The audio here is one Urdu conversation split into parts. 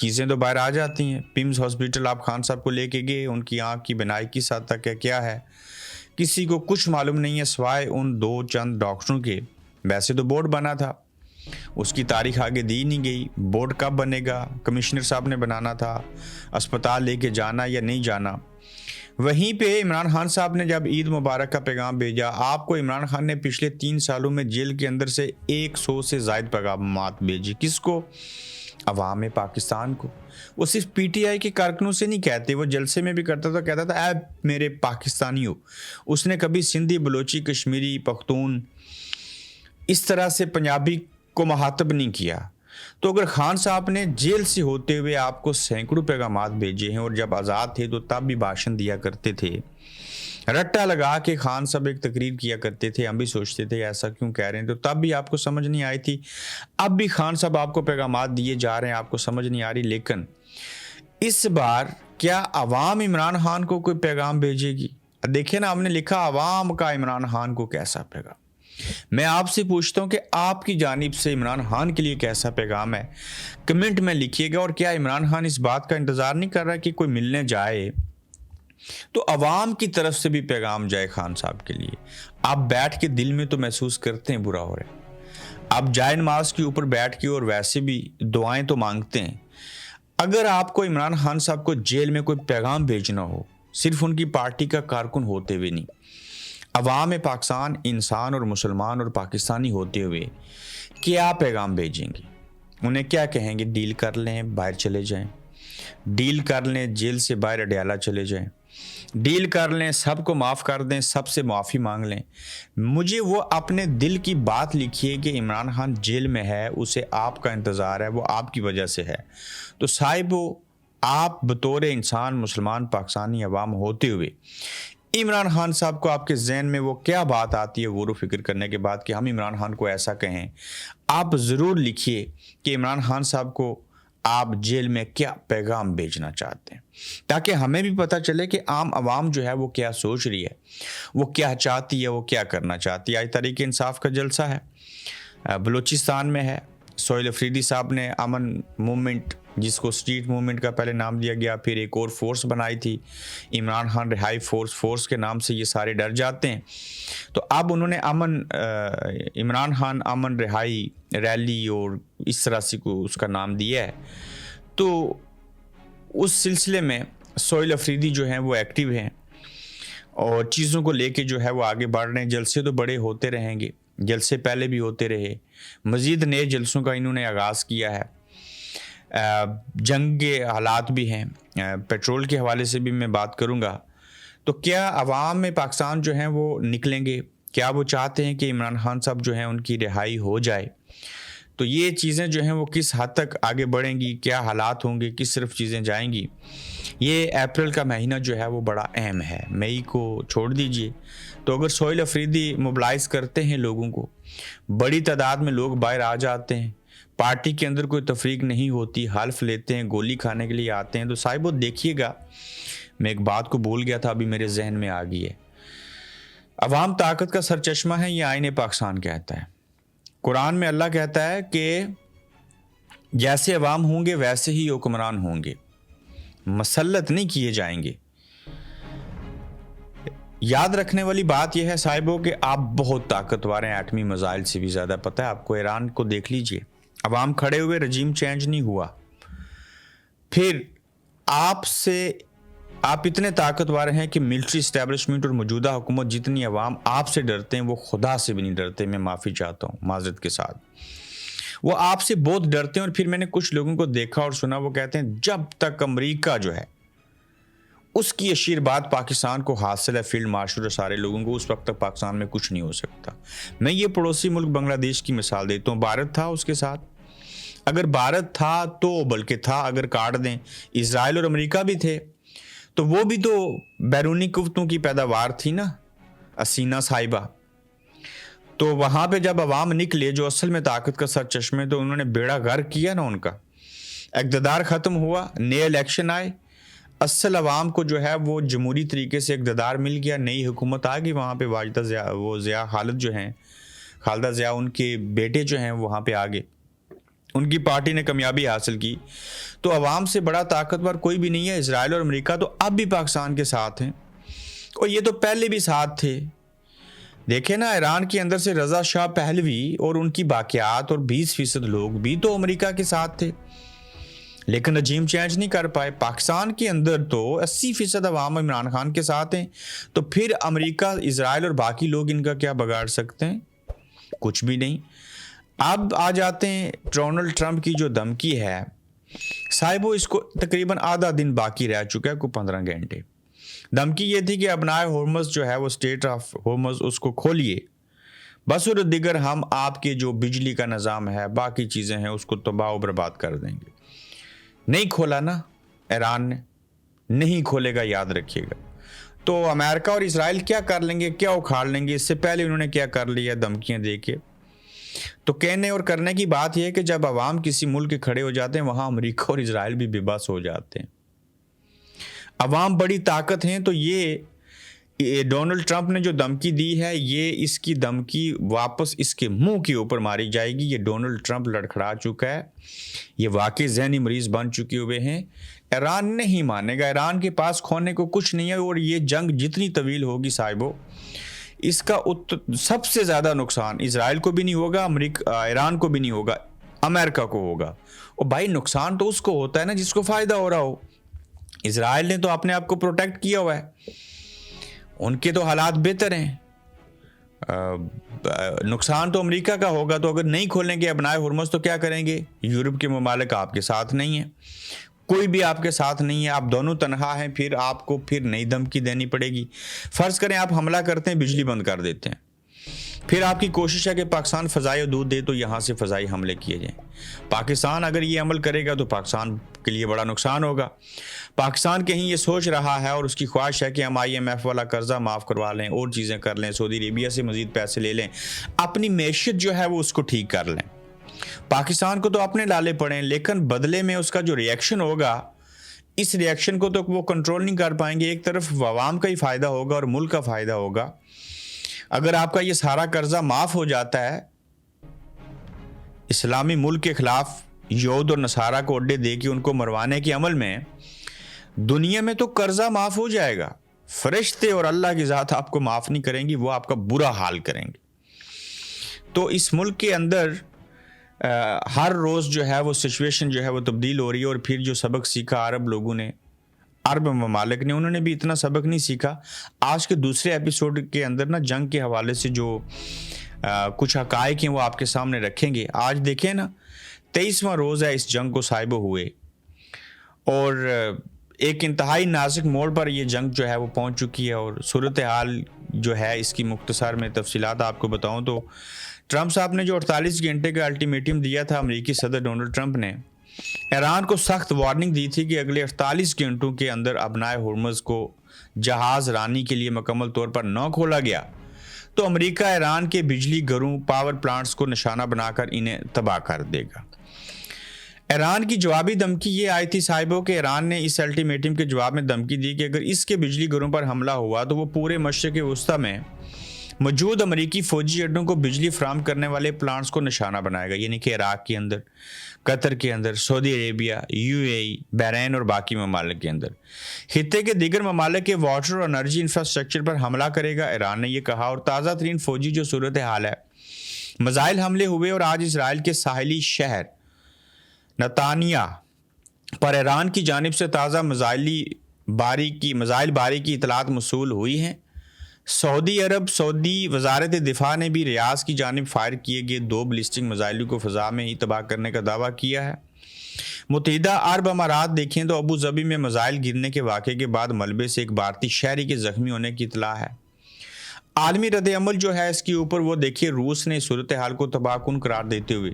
چیزیں تو باہر آ جاتی ہیں. پمز ہاسپٹل آپ خان صاحب کو لے کے گئے, ان کی آنکھ کی بینائی کی سطح کیا ہے کسی کو کچھ معلوم نہیں ہے سوائے ان 2 چند ڈاکٹروں کے. ویسے تو بورڈ بنا تھا, اس کی تاریخ آگے دی نہیں گئی. بورڈ کب بنے گا, کمشنر صاحب نے بنانا تھا, اسپتال لے کے جانا یا نہیں جانا. وہیں پہ عمران خان صاحب نے جب عید مبارک کا پیغام بھیجا, آپ کو عمران خان نے پچھلے 3 سالوں میں جیل کے اندر سے 100 سے زائد پیغامات بھیجی. کس کو؟ عوام پاکستان کو. وہ صرف پی ٹی آئی کے کارکنوں سے نہیں کہتے, وہ جلسے میں بھی کرتا تھا, کہتا تھا اے میرے پاکستانیوں. اس نے کبھی سندھی, بلوچی, کشمیری, پختون اس طرح سے پنجابی کو مخاطب نہیں کیا. تو اگر خان صاحب نے جیل سے ہوتے ہوئے آپ کو سینکڑوں پیغامات بھیجے ہیں, اور جب آزاد تھے تو تب بھی بھاشن دیا کرتے تھے, رٹا لگا کے خان صاحب ایک تقریر کیا کرتے تھے, ہم بھی سوچتے تھے ایسا کیوں کہہ رہے ہیں, تو تب بھی آپ کو سمجھ نہیں آئی تھی. اب بھی خان صاحب آپ کو پیغامات دیے جا رہے ہیں, آپ کو سمجھ نہیں آ رہی. لیکن اس بار کیا عوام عمران خان کو کوئی پیغام بھیجے گی؟ دیکھیں نا, ہم نے لکھا عوام کا عمران خان کو کیسا پیغام. میں آپ سے پوچھتا ہوں کہ آپ کی جانب سے عمران خان کے لیے کیسا پیغام ہے, کمنٹ میں لکھیے گا. اور کیا عمران خان اس بات کا انتظار نہیں کر رہا کہ کوئی ملنے جائے تو عوام کی طرف سے بھی پیغام جائے خان صاحب کے لیے؟ آپ بیٹھ کے دل میں تو محسوس کرتے ہیں برا ہو رہا ہے, آپ جائے نماز کے اوپر بیٹھ کے اور ویسے بھی دعائیں تو مانگتے ہیں. اگر آپ کو عمران خان صاحب کو جیل میں کوئی پیغام بھیجنا ہو, صرف ان کی پارٹی کا کارکن ہوتے ہوئے نہیں, عوام پاکستان, انسان اور مسلمان اور پاکستانی ہوتے ہوئے کیا پیغام بھیجیں گے؟ انہیں کیا کہیں گے؟ ڈیل کر لیں, باہر چلے جائیں. ڈیل کر لیں, جیل سے باہر اڈیالہ چلے جائیں. ڈیل کر لیں, سب کو معاف کر دیں, سب سے معافی مانگ لیں. مجھے وہ اپنے دل کی بات لکھیے کہ عمران خان جیل میں ہے, اسے آپ کا انتظار ہے, وہ آپ کی وجہ سے ہے. تو صاحب آپ بطور انسان, مسلمان, پاکستانی عوام ہوتے ہوئے عمران خان صاحب کو آپ کے ذہن میں وہ کیا بات آتی ہے غور و فکر کرنے کے بعد کہ ہم عمران خان کو ایسا کہیں؟ آپ ضرور لکھیے کہ عمران خان صاحب کو آپ جیل میں کیا پیغام بھیجنا چاہتے ہیں, تاکہ ہمیں بھی پتہ چلے کہ عام عوام جو ہے وہ کیا سوچ رہی ہے, وہ کیا چاہتی ہے, وہ کیا کرنا چاہتی ہے. آج تحریک انصاف کا جلسہ ہے, بلوچستان میں ہے. سہیل افریدی صاحب نے امن موومنٹ, جس کو اسٹریٹ موومنٹ کا پہلے نام دیا گیا, پھر ایک اور فورس بنائی تھی عمران خان رہائی فورس کے نام سے یہ سارے ڈر جاتے ہیں. تو اب انہوں نے عمران خان امن رہائی ریلی اور اس طرح سے کو اس کا نام دیا ہے. تو اس سلسلے میں سہیل افریدی جو ہیں وہ ایکٹیو ہیں اور چیزوں کو لے کے جو ہے وہ آگے بڑھ رہے ہیں. جلسے تو بڑے ہوتے رہیں گے, جلسے پہلے بھی ہوتے رہے, مزید نئے جلسوں کا انہوں نے آغاز کیا ہے. جنگ کے حالات بھی ہیں, پیٹرول کے حوالے سے بھی میں بات کروں گا. تو کیا عوام میں پاکستان جو ہیں وہ نکلیں گے؟ کیا وہ چاہتے ہیں کہ عمران خان صاحب جو ہیں ان کی رہائی ہو جائے؟ تو یہ چیزیں جو ہیں وہ کس حد تک آگے بڑھیں گی, کیا حالات ہوں گے, کس طرف چیزیں جائیں گی؟ یہ اپریل کا مہینہ جو ہے وہ بڑا اہم ہے, مئی کو چھوڑ دیجئے. تو اگر سہیل افریدی موبلائز کرتے ہیں لوگوں کو, بڑی تعداد میں لوگ باہر آ جاتے ہیں, پارٹی کے اندر کوئی تفریق نہیں ہوتی, حلف لیتے ہیں, گولی کھانے کے لیے آتے ہیں, تو صاحب وہ دیکھیے گا. میں ایک بات کو بھول گیا تھا, ابھی میرے ذہن میں آ گئی ہے. عوام طاقت کا سرچشمہ ہے, یہ آئین پاکستان کہتا ہے. قرآن میں اللہ کہتا ہے کہ جیسے عوام ہوں گے ویسے ہی حکمران ہوں گے, مسلط نہیں کیے جائیں گے. یاد رکھنے والی بات یہ ہے صاحبوں کہ آپ بہت طاقتور ہیں, ایٹمی میزائل سے بھی زیادہ. پتہ ہے آپ کو, ایران کو دیکھ لیجئے, عوام کھڑے ہوئے, رجیم چینج نہیں ہوا. پھر آپ اتنے طاقتور ہیں کہ ملٹری اسٹیبلشمنٹ اور موجودہ حکومت جتنی عوام آپ سے ڈرتے ہیں وہ خدا سے بھی نہیں ڈرتے. میں معافی چاہتا ہوں معذرت کے ساتھ, وہ آپ سے بہت ڈرتے ہیں. اور پھر میں نے کچھ لوگوں کو دیکھا اور سنا, وہ کہتے ہیں جب تک امریکہ جو ہے اس کی اشیرباد پاکستان کو حاصل ہے, فیلڈ مارشل اور سارے لوگوں کو, اس وقت تک پاکستان میں کچھ نہیں ہو سکتا. میں یہ پڑوسی ملک بنگلہ دیش کی مثال دیتا ہوں. بھارت تھا اس کے ساتھ, اگر بھارت تھا تو بلکہ تھا, اگر کاٹ دیں اسرائیل اور امریکہ بھی تھے, تو وہ بھی تو بیرونی قوتوں کی پیداوار تھی نا, حسینہ صاحبہ. تو وہاں پہ جب عوام نکلے جو اصل میں طاقت کا سر چشمے, تو انہوں نے بیڑا غرق کیا نا ان کا. اقتدار ختم ہوا, نئے الیکشن آئے, اصل عوام کو جو ہے وہ جمہوری طریقے سے اقتدار مل گیا, نئی حکومت آ گئی. وہاں پہ واجدہ ضیاء خالدہ ضیاء ان کے بیٹے جو ہیں وہاں پہ آ گئے. ان کی پارٹی نے کامیابی حاصل کی، تو عوام سے بڑا طاقتور کوئی بھی نہیں ہے۔ اسرائیل اور امریکہ تو اب بھی پاکستان کے ساتھ ہیں، اور یہ تو پہلے بھی ساتھ تھے۔ دیکھیں نا، ایران کے اندر سے رضا شاہ پہلوی اور ان کی باقیات اور 20% لوگ بھی تو امریکہ کے ساتھ تھے، لیکن رجیم چینج نہیں کر پائے۔ پاکستان کے اندر تو 80% عوام عمران خان کے ساتھ ہیں، تو پھر امریکہ، اسرائیل اور باقی لوگ ان کا کیا بگاڑ سکتے ہیں؟ کچھ بھی نہیں۔ اب آ جاتے ہیں ڈونلڈ ٹرمپ کی جو دھمکی ہے صاحبو، اس کو تقریباً آدھا دن باقی رہ چکا ہے، کوئی 15 گھنٹے۔ دھمکی یہ تھی کہ ابنائے ہرمز جو ہے وہ اسٹیٹ آف ہرمز اس کو کھولیے، بس اور دیگر ہم آپ کے جو بجلی کا نظام ہے، باقی چیزیں ہیں، اس کو تباہ و برباد کر دیں گے۔ نہیں کھولا نا ایران نے، نہیں کھولے گا، یاد رکھیے گا۔ تو امریکہ اور اسرائیل کیا کر لیں گے، کیا اکھاڑ لیں گے؟ اس سے پہلے انہوں نے کیا کر لیا، دھمکیاں دے کے۔ تو کہنے اور کرنے کی بات یہ ہے کہ جب عوام کسی ملک کے کھڑے ہو جاتے ہیں، وہاں امریکہ اور اسرائیل بھی بے بس ہو جاتے ہیں۔ عوام بڑی طاقت ہیں، تو یہ ڈونلڈ ٹرمپ نے جو دھمکی دی ہے، یہ اس کی دھمکی واپس اس کے منہ کے اوپر ماری جائے گی۔ یہ ڈونلڈ ٹرمپ لڑکھڑا چکا ہے، یہ واقعی ذہنی مریض بن چکے ہوئے ہیں۔ ایران نہیں مانے گا، ایران کے پاس کھونے کو کچھ نہیں ہے، اور یہ جنگ جتنی طویل ہوگی صاحبو، اس کا سب سے زیادہ نقصان اسرائیل کو بھی نہیں ہوگا، ایران کو بھی نہیں ہوگا، امریکہ کو ہوگا۔ اور بھائی نقصان تو اس کو ہوتا ہے نا جس کو فائدہ ہو رہا ہو۔ اسرائیل نے تو اپنے آپ کو پروٹیکٹ کیا ہوا ہے، ان کے تو حالات بہتر ہیں۔ نقصان تو امریکہ کا ہوگا۔ تو اگر نہیں کھولیں گے ابنائے ہرمز تو کیا کریں گے؟ یورپ کے ممالک آپ کے ساتھ نہیں ہیں، کوئی بھی آپ کے ساتھ نہیں ہے، آپ دونوں تنہا ہیں، پھر آپ کو پھر نئی دھمکی دینی پڑے گی۔ فرض کریں آپ حملہ کرتے ہیں، بجلی بند کر دیتے ہیں، پھر آپ کی کوشش ہے کہ پاکستان فضائی حدود دے تو یہاں سے فضائی حملے کیے جائیں۔ پاکستان اگر یہ عمل کرے گا تو پاکستان کے لیے بڑا نقصان ہوگا۔ پاکستان کہیں یہ سوچ رہا ہے اور اس کی خواہش ہے کہ ہم IMF والا قرضہ معاف کروا لیں اور چیزیں کر لیں، سعودی عربیہ سے مزید پیسے لے لیں، اپنی معیشت جو ہے وہ اس کو ٹھیک کر لیں۔ پاکستان کو تو اپنے لالے پڑیں، لیکن بدلے میں اس کا جو ریئیکشن ہوگا، اس ریئیکشن کو تو وہ کنٹرول نہیں کر پائیں گے۔ ایک طرف عوام کا ہی فائدہ ہوگا اور ملک کا فائدہ ہوگا۔ اگر آپ کا یہ سارا قرضہ معاف ہو جاتا ہے، اسلامی ملک کے خلاف یہود اور نصارہ کو اڈے دے کے ان کو مروانے کے عمل میں، دنیا میں تو قرضہ معاف ہو جائے گا، فرشتے اور اللہ کی ذات آپ کو معاف نہیں کریں گی، وہ آپ کا برا حال کریں گے۔ تو اس ملک کے اندر ہر روز جو ہے وہ سچویشن جو ہے وہ تبدیل ہو رہی ہے، اور پھر جو سبق سیکھا عرب لوگوں نے، عرب ممالک نے، انہوں نے بھی اتنا سبق نہیں سیکھا۔ آج کے دوسرے ایپیسوڈ کے اندر نا جنگ کے حوالے سے جو کچھ حقائق ہیں وہ آپ کے سامنے رکھیں گے۔ آج دیکھیں نا 23واں روز ہے اس جنگ کو صاحب ہوئے، اور ایک انتہائی نازک موڑ پر یہ جنگ جو ہے وہ پہنچ چکی ہے۔ اور صورتحال جو ہے اس کی مختصر میں تفصیلات آپ کو بتاؤں تو ٹرمپ صاحب نے جو 48 گھنٹے کا الٹیمیٹم دیا تھا امریکی صدر ڈونلڈ ٹرمپ نے، ایران کو سخت وارننگ دی تھی کہ اگلے 48 گھنٹوں کے اندر ابنائے ہرمز کو جہاز رانی کے لیے مکمل طور پر نہ کھولا گیا تو امریکہ ایران کے بجلی گھروں، پاور پلانٹس کو نشانہ بنا کر انہیں تباہ کر دے گا۔ ایران کی جوابی دھمکی یہ آئی تھی صاحبوں کہ ایران نے اس الٹیمیٹم کے جواب میں دھمکی دی کہ اگر اس کے بجلی گھروں پر حملہ ہوا تو وہ پورے مشرق وسطیٰ میں موجود امریکی فوجی اڈوں کو بجلی فراہم کرنے والے پلانٹس کو نشانہ بنائے گا، یعنی کہ عراق کے اندر، قطر کے اندر، سعودی عربیہ، UAE، بحرین اور باقی ممالک کے اندر۔ خطے کے دیگر ممالک کے واٹر اور انرجی انفراسٹرکچر پر حملہ کرے گا، ایران نے یہ کہا۔ اور تازہ ترین فوجی جو صورتحال ہے، میزائل حملے ہوئے اور آج اسرائیل کے ساحلی شہر نتانیہ پر ایران کی جانب سے تازہ میزائل باری کی اطلاعات موصول ہوئی ہیں۔ سعودی وزارت دفاع نے بھی ریاض کی جانب فائر کیے گئے 2 بیلسٹک میزائلوں کو فضا میں ہی تباہ کرنے کا دعویٰ کیا ہے۔ متحدہ عرب امارات دیکھیں تو ابو ظبی میں میزائل گرنے کے واقعے کے بعد ملبے سے ایک بھارتی شہری کے زخمی ہونے کی اطلاع ہے۔ عالمی رد عمل جو ہے اس کے اوپر وہ دیکھیے، روس نے صورتحال کو تباہ کن قرار دیتے ہوئے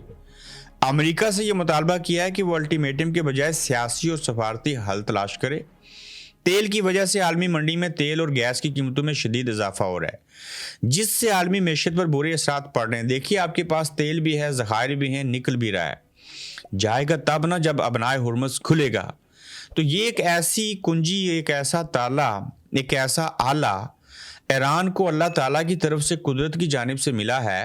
امریکہ سے یہ مطالبہ کیا ہے کہ وہ الٹیمیٹم کے بجائے سیاسی اور سفارتی حل تلاش کرے۔ تیل کی وجہ سے عالمی منڈی میں تیل اور گیس کی قیمتوں میں شدید اضافہ ہو رہا ہے، جس سے عالمی معیشت پر برے اثرات پڑ رہے ہیں۔ دیکھیے آپ کے پاس تیل بھی ہے، ذخائر بھی ہیں، نکل بھی رہا ہے، جائے گا تب نہ جب ابنائے ہرمز کھلے گا۔ تو یہ ایک ایسی کنجی، ایک ایسا تالا، ایک ایسا آلہ ایران کو اللہ تعالیٰ کی طرف سے قدرت کی جانب سے ملا ہے